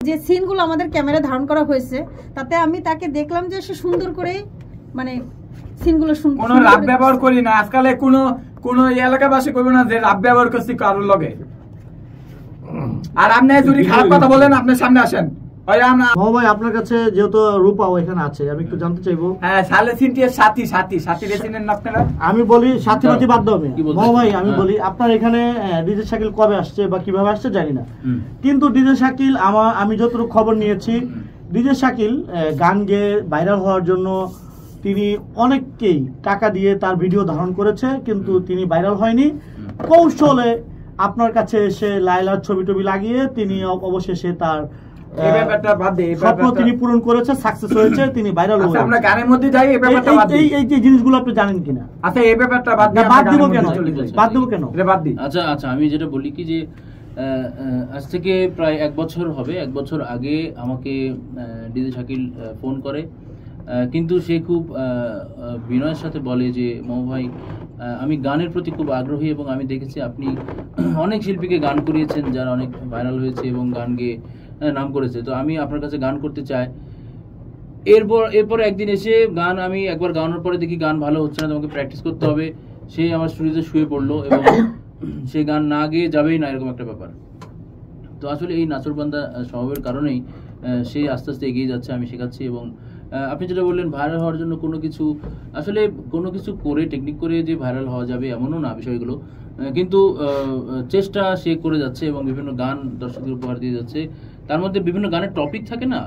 যে সিনগুলো আমাদের ক্যামেরা ধারণ করা হয়েছে তাতে আমি তাকে দেখলাম যে সে সুন্দর করে মানে সিনগুলো কোনো রাব ব্যবহার করি না আজকালে কোনো এলাকাবাসী করবে না যে রাব ব্যবহার করছি কারোর লগে। আর আপনি যদি খারাপ কথা বলেন আপনি সামনে আসেন। ভাই আপনার কাছে যেহেতু রূপা এখানে আছে আমি একটু জানতে চাইবো। হ্যাঁ সালে সিনটির সাথী রেসিনেন না আপনারা? আমি বলি সাথী বাদ হবে ভাই, আমি বলি আপনার এখানে ডিজে শাকিল কবে আসছে বা কিভাবে আসছে জানি না, কিন্তু ডিজে শাকিল আমি যতটুকু খবর নিয়েছি ডিজে শাকিল গান গেয়ে ভাইরাল হওয়ার জন্য তিনি অনেককেই টাকা দিয়ে তার ভিডিও ধারণ করেছে, কিন্তু তিনি ভাইরাল হয়নি। কৌশলে আপনার কাছে এসে লাইলার ছবি টবি লাগিয়ে তিনি অবশেষে তার তিনি পূরণ করেছে, সাকসেস হয়েছে, তিনি ভাইরাল হয়েছে। আমরা গানের মধ্যে যাই এই ব্যাপারটা বাদ দিই। এই যে জিনিসগুলো আপনি জানেন কিনা? আচ্ছা এই ব্যাপারটা বাদ দিই। বাদ দিব কেন? বাদ দিই। আচ্ছা আমি যেটা বলি কি যে আজ থেকে প্রায় 1 বছর হবে, 1 বছর আগে আমাকে ডিজে শাকিল ফোন করে, কিন্তু সে খুব বিনয়ের সাথে বলে যে মৌ ভাই আমি গানের প্রতি খুব আগ্রহী এবং আমি দেখেছি আপনি অনেক শিল্পীকে গান করিয়েছেন যারা অনেক ভাইরাল হয়েছে এবং গান গেয়ে নাম করেছে, তো আমি আপনার কাছে গান করতে চাই। এরপর একদিন এসে গান আমি একবার গাওয়ানোর পরে দেখি গান ভালো হচ্ছে না, তোমাকে প্র্যাকটিস করতে হবে। সে আমার স্টুডিওতে শুয়ে পড়লো এবং সে গান না গেয়ে যাবেই না, এরকম একটা ব্যাপার। তো আসলে এই নাচরবান্দা স্বভাবের কারণেই সে আস্তে আস্তে এগিয়ে যাচ্ছে, আমি শেখাচ্ছি। এবং আপনি যেটা বললেন ভাইরাল হওয়ার জন্য কোনো কিছু করে টেকনিক করে যে ভাইরাল হওয়া যাবে এমনও না বিষয়গুলো, কিন্তু চেষ্টা সে করে যাচ্ছে এবং বিভিন্ন গান দর্শকদের উপহার দিয়ে যাচ্ছে। তার মধ্যে বিভিন্ন গানের টপিক থাকে না,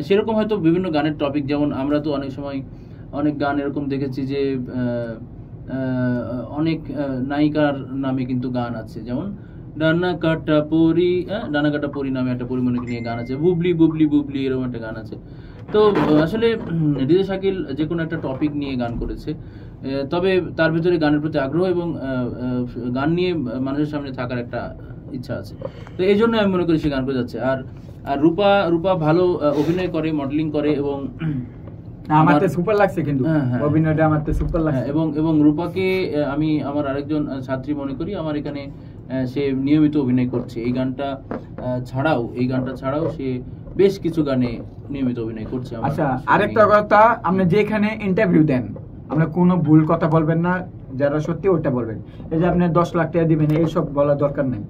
সেরকম হয়তো বিভিন্ন গানের টপিক, যেমন আমরা তো অনেক সময় অনেক গান এরকম দেখেছি যে অনেক নায়িকার নামে কিন্তু গান আছে, যেমন ডানা কাটা পরি নামে একটা পরিমণিকে নিয়ে গান আছে, বুবলি বুবলি বুবলি এরকম একটা গান আছে। তো আসলে ডিজে শাকিল যে কোনো একটা টপিক নিয়ে গান করেছে, তবে তার ভিতরে গানের প্রতি আগ্রহ এবং গান নিয়ে মানুষের সামনে থাকার একটা ইচ্ছা আছে, তো এই জন্য আমি মনে করি সে গান করে যাচ্ছে। আর রূপা ভালো অভিনয় করে, মডেলিং করে এবং আমার তো সুপার লাগছে, কিন্তু অভিনয়টা আমার তো সুপার লাগছে। এবং রূপাকে আমি আমার আরেকজন ছাত্রী মনে করি, আমার এখানে সে নিয়মিত অভিনয় করছে। এই গানটা ছাড়াও সে বেশ কিছু গানে নিয়মিত অভিনয় করছে। আচ্ছা আরেকটা কথা, আপনি যেখানে ইন্টারভিউ দেন আপনি কোনো ভুল কথা বলবেন না, যারা সত্যি ওটা বলবেন। এই যে আপনি 10 লাখ টাকা দিবেন এইসব বলার দরকার নেই।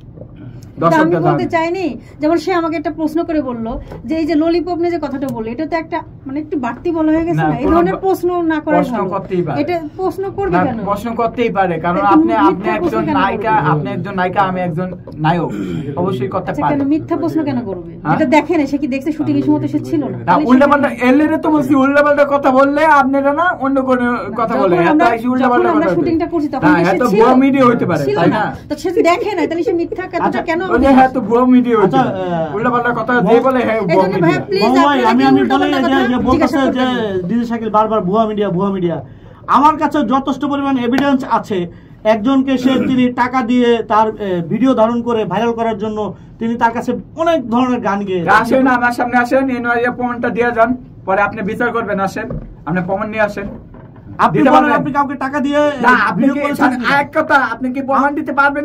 আমি বলতে চাইনি, যেমন সে আমাকে একটা প্রশ্ন করে বললো যে এই যে ললিপপ নিয়ে যে কথাটা বললো, এটা তো একটা মানে একটু বাড়তি বলা হয়ে গেছে না? এই ধরনের প্রশ্ন না করে প্রশ্ন করতেই পারে, এটা প্রশ্ন করবে কেন? প্রশ্ন করতেই পারে, কারণ আপনি একজন নায়িকা, আমি একজন নায়ক, অবশ্যই করতে পারে। কেন মিথ্যা প্রশ্ন কেন করবে? এটা দেখেন সে কি দেখছে শুটিং এর সময় তো সে ছিল না। উল্টাপাল্টা এলেরে তো বলছি, উল্টাপাল্টা কথা বললে আপনারা না অন্য কোনো কথা বলে, এত উল্টাপাল্টা কথা শুটিংটা করছি তখন সে ছিল, ভুয়া মিডিয়া হতে পারে, তাই না? তো সে দেখে না, তাহলে সে মিথ্যা কথাটা কেন? হ্যাঁ তো ভুয়া মিডিয়া হচ্ছে, উল্টাপাল্টা কথা দিয়ে বলে হ্যাঁ ভুয়া মিডিয়া। আমি বলি যে বলতেছে যে ডিজে শাকিল বারবার ভুয়া মিডিয়া। আমার কাছে যথেষ্ট পরিমাণ এভিডেন্স আছে, একজনকে তিনি টাকা দিয়ে তার ভিডিও ধারণ করে ভাইরাল করার জন্য তিনি তার কাছে অনেক ধরনের গান গেয়ে। আসেন আমার সামনে আসেন, এই প্রমাণটা দিয়ে যান, পরে আপনি বিচার করবেন। আসেন আপনি প্রমাণ নিয়ে আসেন। আপনি কাউকে টাকা দিয়ে এক কথা, আপনি কি প্রমাণ দিতে পারবেন?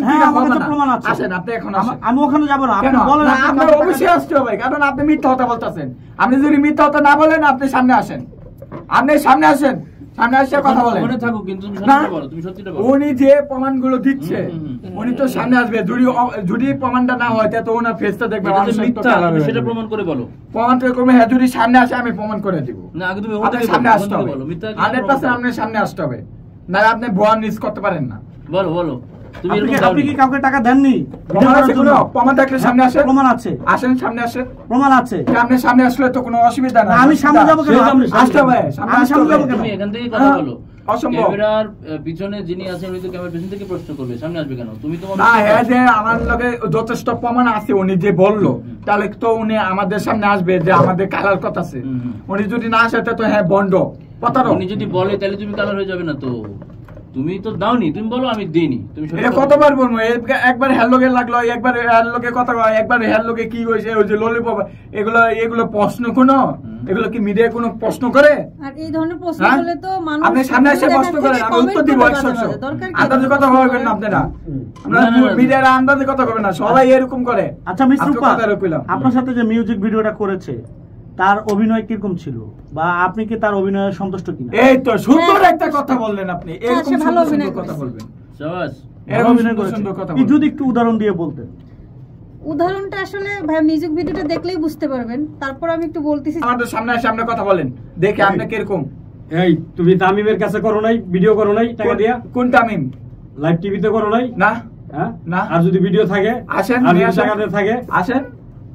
প্রমাণ আছে, আসেন আপনি এখন আসেন। আমি ওখানে যাবো না, আপনি বলেন। আপনার অবশ্যই আসতে হবে, কারণ আপনি মিথ্যা কথা বলতেছেন। আপনি যদি মিথ্যা কথা না বলেন আপনি সামনে আসেন, সামনে আসেন, সামনে আসে কথা বলেন। উনি যে প্রমাণগুলো দিচ্ছে উনি তো সামনে আসবে, যদি প্রমাণটা না হয় তো ওনার ফেসটা দেখবে, সেটা প্রমাণ করে বলো। প্রমাণ করবে, হ্যাঁ যদি সামনে আসে আমি প্রমাণ করে দিব। না আগে তুমি সামনে আসতে হবে, 100% আপনি সামনে আসতে হবে, না আপনি ভুয়া নিউজ করতে পারেন না। বলো আপনি কি কাউকে টাকা দেননি? প্রমাণ থাকলে সামনে আসে, প্রমাণ আছে, আসেন সামনে আসেন, প্রমাণ আছে। আপনি সামনে আসলে তো কোনো অসুবিধা নাই। আমি সামনে যাবো কেন? আসতে হবে, সামনে যাবো কেন? তুমি এখান থেকে কথা বলো, ক্যামেরার পিছনে যিনি আছেন উনি তো ক্যামেরার পিছন থেকে প্রশ্ন করবে, সামনে আসবে কেন? তুমি তো না, হ্যাঁ যে আমার লগে যথেষ্ট প্রমাণ আছে, উনি যে বললো তাহলে তো উনি আমাদের সামনে আসবে যে আমাদের কালার কথা আছে। উনি যদি না আসে তো হ্যাঁ বন্ড প্রতারক। উনি যদি বলে তাহলে তুমি কালার হয়ে যাবে না তো? তুমি তো দাওনি, তুমি বলো আমি দেইনি। তুমি এটা কতবার বলবো? একবার হ্যালোকে লাগলো, একবার হ্যালোকে কথা কয়, একবার হ্যালোকে কি কইছে, ওই যে ললিপপ, এগুলো প্রশ্ন কোনো, এগুলো কি মিডিয়া কোনো প্রশ্ন করে? আর এই ধরনের প্রশ্ন করলে তো মানুষ আপনি সামনে এসে প্রশ্ন করেন, আমি উত্তর দিব। আন্দাজে কথা বলবেন না আপনারা, আমরা মিডিয়ার আন্দাজে কথা বলবেন না, সবাই এরকম করে। আচ্ছা মিস রূপা, আপনার সাথে যে মিউজিক ভিডিওটা করেছে তার অভিনয় কিরকম ছিল, বা আপনি কি তার অভিনয়ে সন্তুষ্ট কিনা? এই তো সুন্দর একটা কথা বললেন আপনি, এরকম সুন্দর কথা বলবেন। শাবাশ, এরকম সুন্দর কথা বলবেন। যদি একটু উদাহরণ দিয়ে বলতেন। উদাহরণটা আসলে ভাই মিউজিক ভিডিওটা দেখলেই বুঝতে পারবেন, তারপর আমি একটু বলতেছি। আমাদের সামনে কথা বলেন, দেখে আপনি কিরকম। এই তুমি তামিমের কাছে করো নাই, ভিডিও করো নাই টাকা দিয়া? কোন তামিম? লাইভ টিভিতে করো নাই? না। হ্যাঁ না। আর যদি ভিডিও থাকে আসেন, আর যদি টাকাতে থাকে আসেন,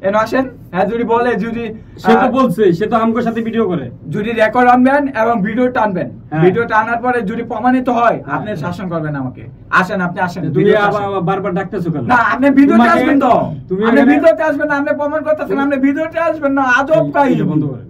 এন আসেন। হ্যাঁ, যদি বলে, যদি সে তো বলছে, সে তো আমগোর সাথে ভিডিও করে, যদি রেকর্ড আনবেন এবং ভিডিও টানবেন, ভিডিও টানার পরে যদি প্রমাণিত হয়, আপনি শাসন করবেন আমাকে। আসেন, আপনি আসেন। তুমি বারবার ডাকতেছো কেন? না, আপনি ভিডিওতে আসবেন তো, আপনি ভিডিওতে আসবেন না, আপনি প্রমাণ করতেছেন, আপনি ভিডিওতে আসবেন না, আজব কাহিনী। বন্ধ করে